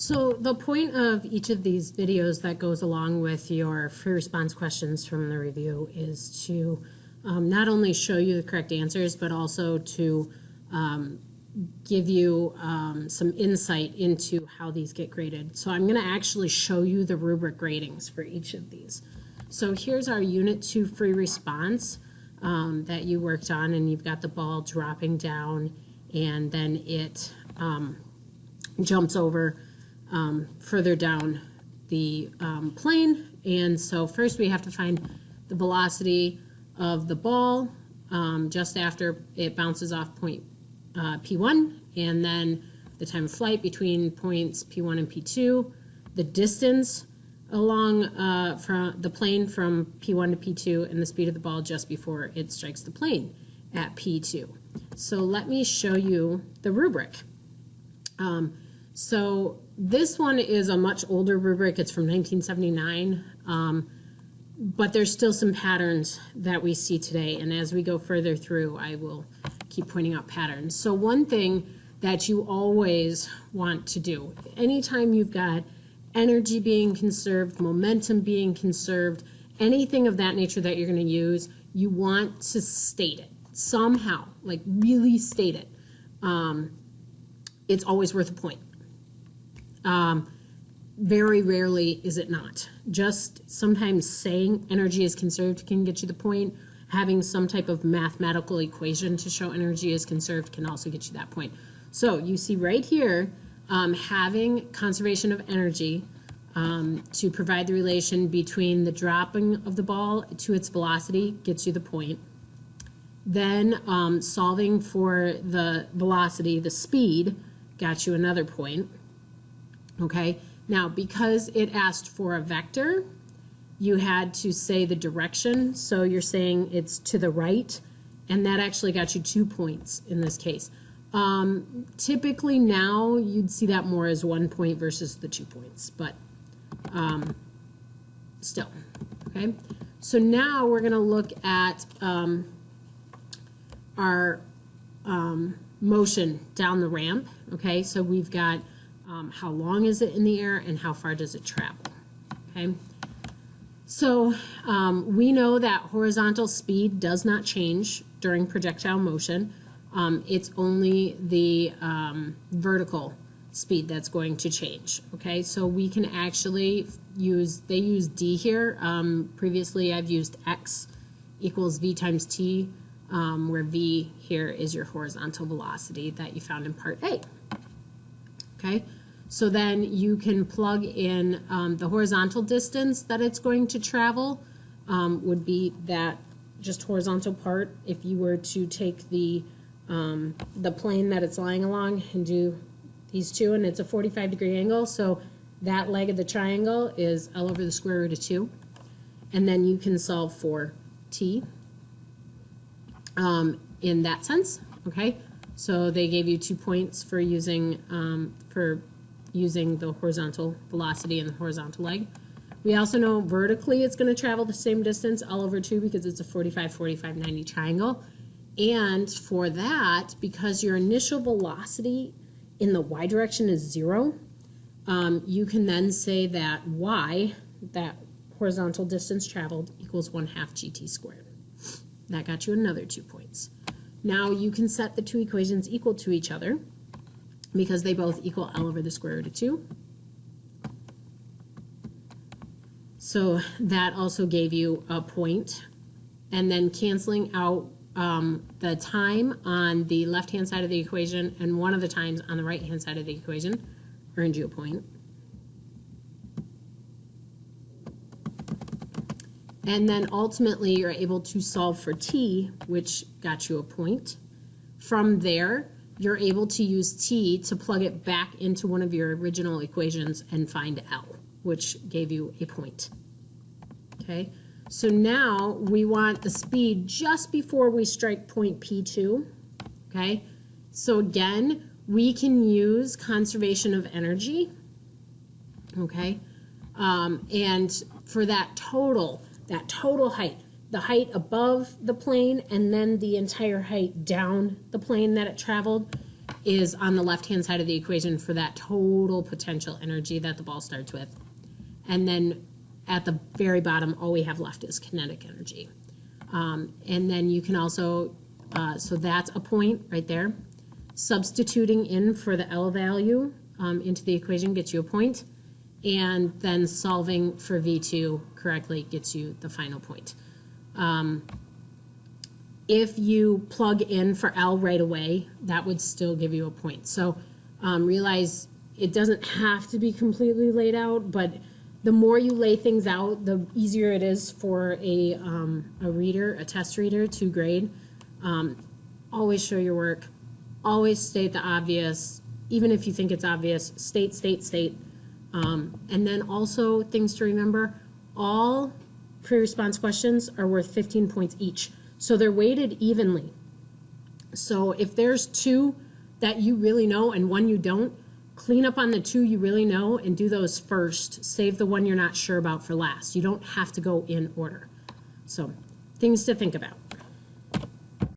So the point of each of these videos that goes along with your free response questions from the review is to not only show you the correct answers, but also to give you some insight into how these get graded. So I'm going to actually show you the rubric gradings for each of these. So here's our Unit 2 free response that you worked on, and you've got the ball dropping down, and then it jumps over further down the plane. And so first we have to find the velocity of the ball just after it bounces off point P1, and then the time of flight between points P1 and P2, the distance along from the plane from P1 to P2, and the speed of the ball just before it strikes the plane at P2. So let me show you the rubric. So this one is a much older rubric. It's from 1979, but there's still some patterns that we see today, and as we go further through, I will keep pointing out patterns. So one thing that you always want to do, anytime you've got energy being conserved, momentum being conserved, anything of that nature that you're going to use, you want to state it somehow, like really state it. It's always worth a point. Very rarely is it not. Just sometimes saying energy is conserved can get you the point. Having some type of mathematical equation to show energy is conserved can also get you that point. So you see right here, having conservation of energy to provide the relation between the dropping of the ball to its velocity gets you the point. Then solving for the velocity, the speed, got you another point. Okay, now because it asked for a vector, you had to say the direction, so you're saying it's to the right, and that actually got you 2 points in this case. Typically now you'd see that more as 1 point versus the 2 points, but still, okay? So now we're gonna look at our motion down the ramp, okay? So we've got how long is it in the air and how far does it travel, okay? So we know that horizontal speed does not change during projectile motion. It's only the vertical speed that's going to change, okay? So we can actually use, they use D here. Previously I've used X equals V times T, where V here is your horizontal velocity that you found in part A, okay? So then you can plug in the horizontal distance that it's going to travel would be that just horizontal part. If you were to take the plane that it's lying along and do these two, and it's a 45-degree angle, so that leg of the triangle is L over the square root of 2. And then you can solve for T in that sense, okay? So they gave you 2 points for using the horizontal velocity and the horizontal leg. We also know vertically it's going to travel the same distance, L over 2, because it's a 45, 45, 90 triangle. And for that, because your initial velocity in the y direction is 0, you can then say that y, that horizontal distance traveled, equals 1/2 gt squared. That got you another 2 points. Now you can set the two equations equal to each other, because they both equal L over the square root of 2. So that also gave you a point. And then canceling out the time on the left-hand side of the equation and one of the times on the right-hand side of the equation earned you a point. And then ultimately you're able to solve for T, which got you a point. From there, you're able to use T to plug it back into one of your original equations and find L, which gave you a point. Okay, so now we want the speed just before we strike point P2. Okay, so again, we can use conservation of energy. Okay, and for that total height, the height above the plane and then the entire height down the plane that it traveled, is on the left-hand side of the equation for that total potential energy that the ball starts with. And then at the very bottom, all we have left is kinetic energy. And then you can also, so that's a point right there. Substituting in for the L value into the equation gets you a point. And then solving for V2 correctly gets you the final point. If you plug in for L right away, that would still give you a point. So realize it doesn't have to be completely laid out, but the more you lay things out, the easier it is for a reader, a test reader, to grade. Always show your work. Always state the obvious. Even if you think it's obvious, state, state, state. And then also things to remember, all pre-response questions are worth 15 points each. So they're weighted evenly. So if there's 2 that you really know and 1 you don't, clean up on the 2 you really know and do those first. Save the one you're not sure about for last. You don't have to go in order. So things to think about.